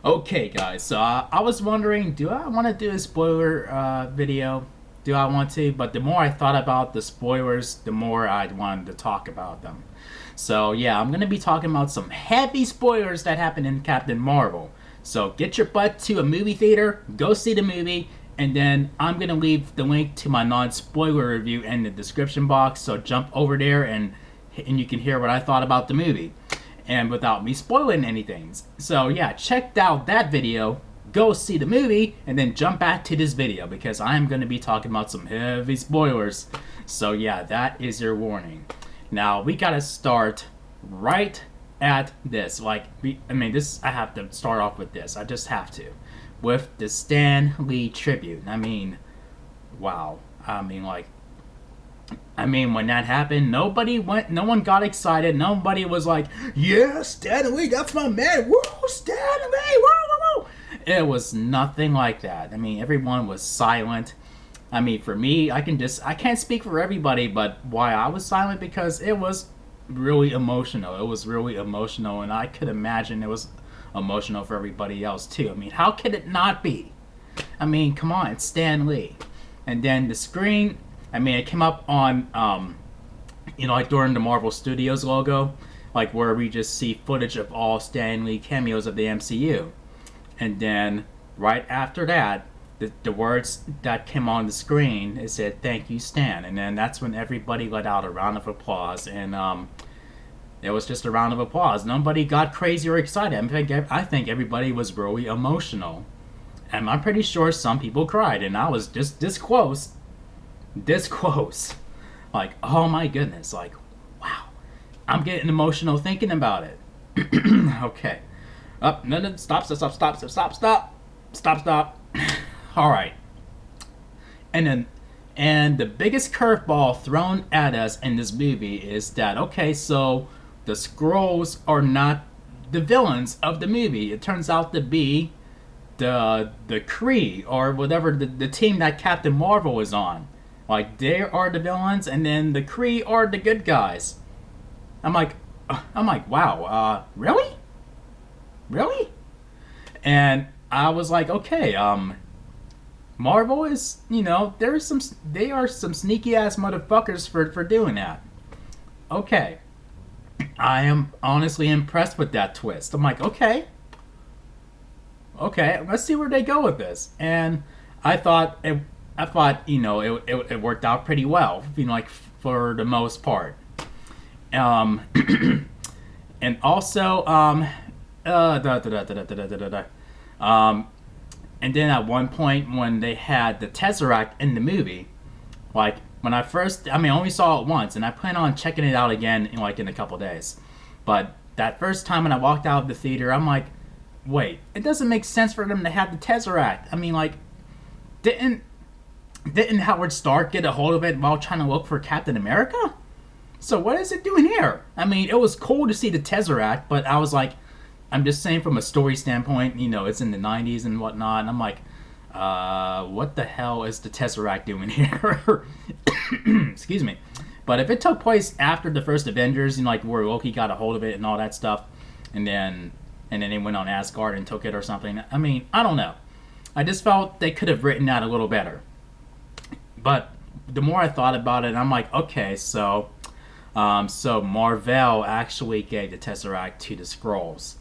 Okay, guys, so I was wondering, do I want to do a spoiler video? Do I want to? But the more I thought about the spoilers, the more I wanted to talk about them. So, yeah, I'm going to be talking about some heavy spoilers that happened in Captain Marvel. So, get your butt to a movie theater, go see the movie, and then I'm going to leave the link to my non spoiler review in the description box. So, jump over there and you can hear what I thought about the movie and without me spoiling anything. So yeah, check out that video, go see the movie, and then jump back to this video because I'm going to be talking about some heavy spoilers. So yeah, that is your warning. Now we got to start right at this. I have to start off with this. I just have to. With the Stan Lee tribute. Wow. When that happened, no one got excited. Nobody was like, yeah, Stan Lee, that's my man. Woo, Stan Lee, woo, woo, woo. It was nothing like that. Everyone was silent. For me, I can't speak for everybody, but why I was silent because it was really emotional. It was really emotional, and I could imagine it was emotional for everybody else too. How could it not be? Come on, it's Stan Lee. And then the screen, it came up on, like during the Marvel Studios logo, like where we just see footage of all Stan Lee cameos of the MCU. And then right after that, the words that came on the screen, it said, "Thank you, Stan." And then that's when everybody let out a round of applause. And it was just a round of applause. Nobody got crazy or excited. I think everybody was really emotional. And I'm pretty sure some people cried. And I was just this close. Like, oh my goodness. Like, wow. I'm getting emotional thinking about it. Okay. Up, no, stop. All right. And the biggest curveball thrown at us in this movie is that, okay, so the Skrulls are not the villains of the movie. It turns out to be the Kree or whatever the team that Captain Marvel is on. Like, they are the villains, and then the Kree are the good guys. I'm like, wow, really? Really? And I was like, okay, Marvel is, they are some sneaky ass motherfuckers for doing that. Okay. I am honestly impressed with that twist. I'm like, okay, let's see where they go with this. And I thought it worked out pretty well, like for the most part. Um, and also, um, and then at one point when they had the Tesseract in the movie, like when I only saw it once, and I plan on checking it out again in a couple days. But that first time when I walked out of the theater, I'm like, wait, it doesn't make sense for them to have the Tesseract. Didn't Howard Stark get a hold of it while trying to look for Captain America? So what is it doing here? It was cool to see the Tesseract, but I was like, I'm just saying from a story standpoint, it's in the 90s and whatnot, and I'm like, what the hell is the Tesseract doing here? Excuse me. But if it took place after the first Avengers, where Loki got a hold of it and all that stuff, and then they went on Asgard and took it or something, I don't know. I just felt they could have written that a little better. But the more I thought about it, I'm like, okay, so Marvel actually gave the Tesseract to the Skrulls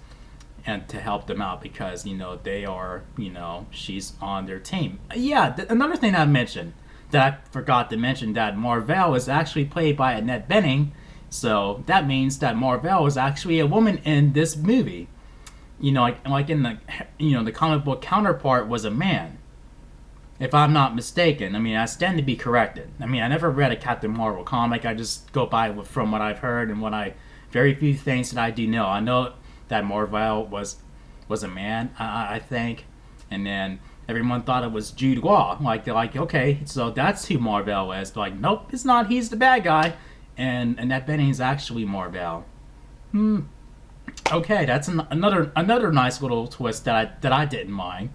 and to help them out because they are she's on their team. Yeah, another thing I mentioned that I forgot to mention that Marvel is actually played by Annette Bening, so that means that Marvel is actually a woman in this movie. Like in the comic book counterpart was a man, if I'm not mistaken. I stand to be corrected. I never read a Captain Marvel comic. I just go by from what I've heard and very few things that I do know. I know that Marvel was a man, I think, and then everyone thought it was Jude Law. Like they're like, okay, so that's who Marvel is. But like, nope, it's not. He's the bad guy, and that Benning's actually Marvel. Okay, that's another nice little twist that I didn't mind.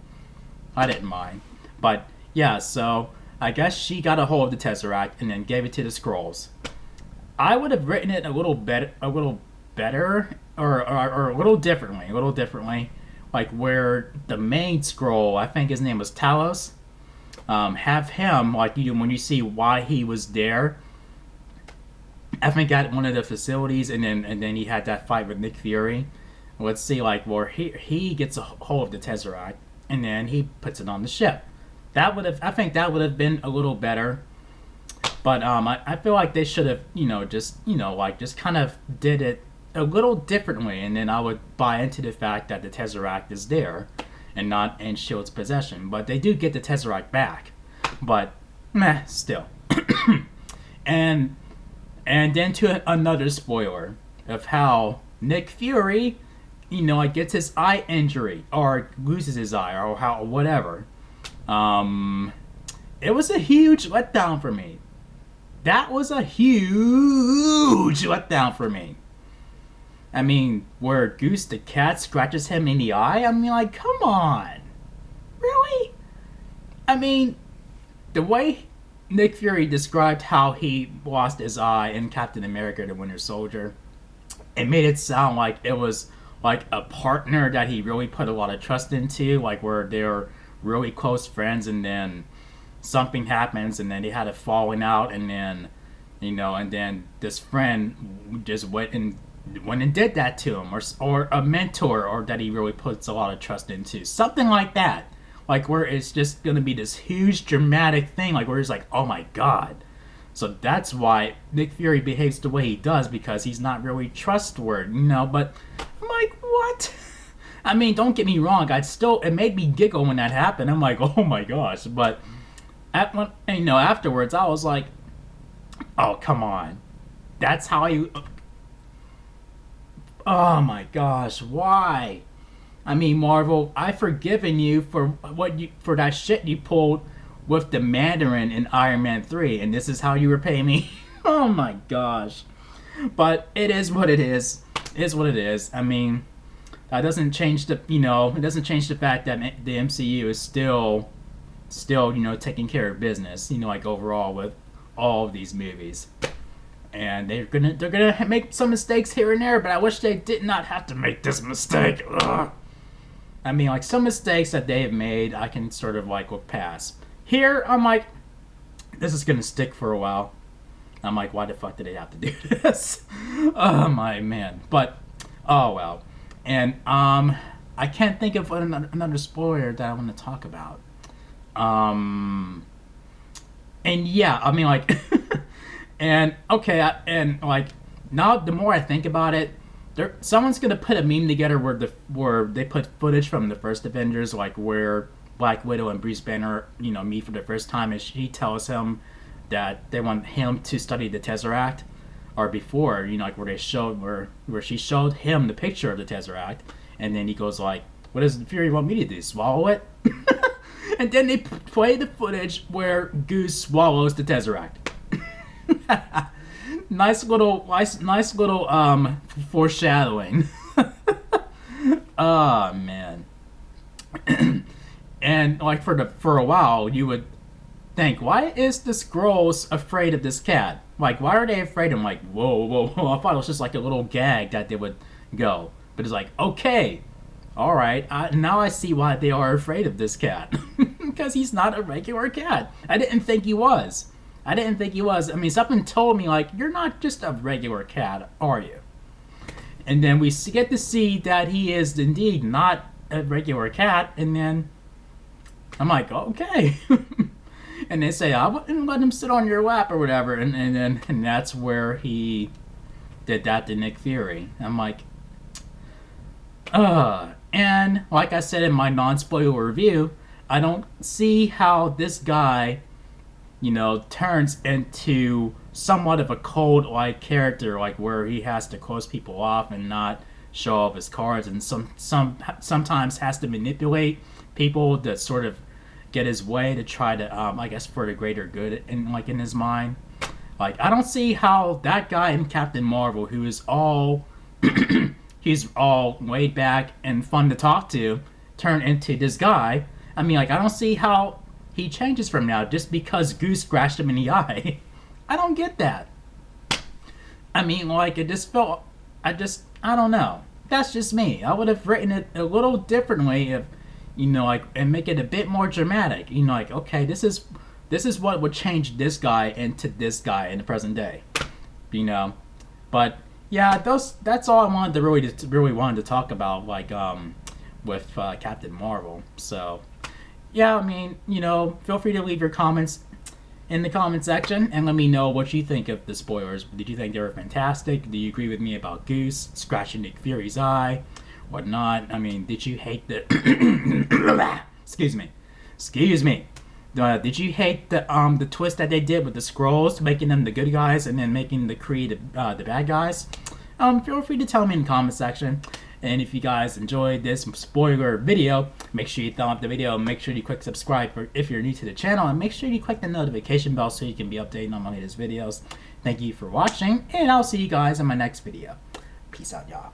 I didn't mind, but yeah. So I guess she got a hold of the Tesseract and then gave it to the Skrulls. I would have written it a little better, or a little differently, like where the main scroll, I think his name was Talos, have him like when you see why he was there. I think at one of the facilities, and then he had that fight with Nick Fury. Let's see, like where he gets a hold of the Tesseract, and then he puts it on the ship. I think that would have been a little better. But I feel like they should have, just kind of did it a little differently, and then I would buy into the fact that the Tesseract is there, and not in Shield's possession. But they do get the Tesseract back, but meh, still. and then to another spoiler of how Nick Fury, gets his eye injury or loses his eye or how whatever. It was a huge letdown for me. That was a huge letdown for me. I mean, where Goose the cat scratches him in the eye? I mean, like, come on. Really? I mean, the way Nick Fury described how he lost his eye in Captain America the Winter Soldier, it made it sound like it was like a partner that he really put a lot of trust into, like where they're really close friends, and then something happens, and then they had a falling out, and then and then this friend just went and did that to him, or a mentor, or that he really puts a lot of trust into, something like that, like where it's just gonna be this huge dramatic thing, like where he's like, oh my god. So that's why Nick Fury behaves the way he does, because he's not really trustworthy, but I'm like, what? I mean, don't get me wrong, it made me giggle when that happened. I'm like, oh my gosh, but afterwards I was like, oh, come on. That's how you... Oh my gosh, why? I mean, Marvel, I've forgiven you for that shit you pulled with the Mandarin in Iron Man 3, and this is how you repay me? Oh my gosh. But it is what it is. It is what it is. I mean, that doesn't change it doesn't change the fact that the MCU is still taking care of business, like overall with all of these movies. And they're gonna make some mistakes here and there, but I wish they did not have to make this mistake. Ugh. I mean, like, some mistakes that they have made, I can sort of like look past. Here, I'm like, this is gonna stick for a while. I'm like, why the fuck did they have to do this? Oh my man. But oh well. And I can't think of another spoiler that I want to talk about. And yeah, I mean, like, and okay, and like, now the more I think about it, someone's gonna put a meme together where they put footage from the first Avengers, like where Black Widow and Bruce Banner, meet for the first time, and she tells him that they want him to study the Tesseract, or before, like where they showed where she showed him the picture of the Tesseract, and then he goes like, "What does the Fury want me to do? Swallow it?" And then they play the footage where Goose swallows the Tesseract. nice little foreshadowing. Oh man. And like for a while you would think, why is the Skrulls afraid of this cat? Like, why are they afraid? I'm like, whoa. I thought it was just like a little gag that they would go. But it's like, okay, all right, now I see why they are afraid of this cat. Because he's not a regular cat. I didn't think he was. I mean, something told me, like, you're not just a regular cat, are you? And then we get to see that he is indeed not a regular cat, and then I'm like, okay. And they say, I wouldn't let him sit on your lap or whatever, and that's where he did that to Nick Fury. I'm like, and like I said in my non-spoiler review, I don't see how this guy, turns into somewhat of a cold-like character, like where he has to close people off and not show off his cards, and sometimes has to manipulate people to sort of get his way to try to, I guess, for the greater good in his mind. Like, I don't see how that guy in Captain Marvel, who is all he's all laid back and fun to talk to, turn into this guy. I mean, like, I don't see how he changes from now just because Goose scratched him in the eye. I don't get that. I mean, like, it just felt, I don't know. That's just me. I would have written it a little differently if, you know, like, and make it a bit more dramatic. You know, like, okay, this is what would change this guy into this guy in the present day. You know, but yeah, that's all I wanted to really wanted to talk about, like, with Captain Marvel. So yeah, I mean, you know, feel free to leave your comments in the comment section and let me know what you think of the spoilers. Did you think they were fantastic? Do you agree with me about Goose scratching Nick Fury's eye? Whatnot? I mean, did you hate the excuse me. Did you hate the twist that they did with the Skrulls, making them the good guys and then making the Kree the bad guys? Feel free to tell me in the comment section. And if you guys enjoyed this spoiler video, make sure you thumb up the video, make sure you click subscribe if you're new to the channel, and make sure you click the notification bell so you can be updated on my latest videos. Thank you for watching, and I'll see you guys in my next video. Peace out, y'all.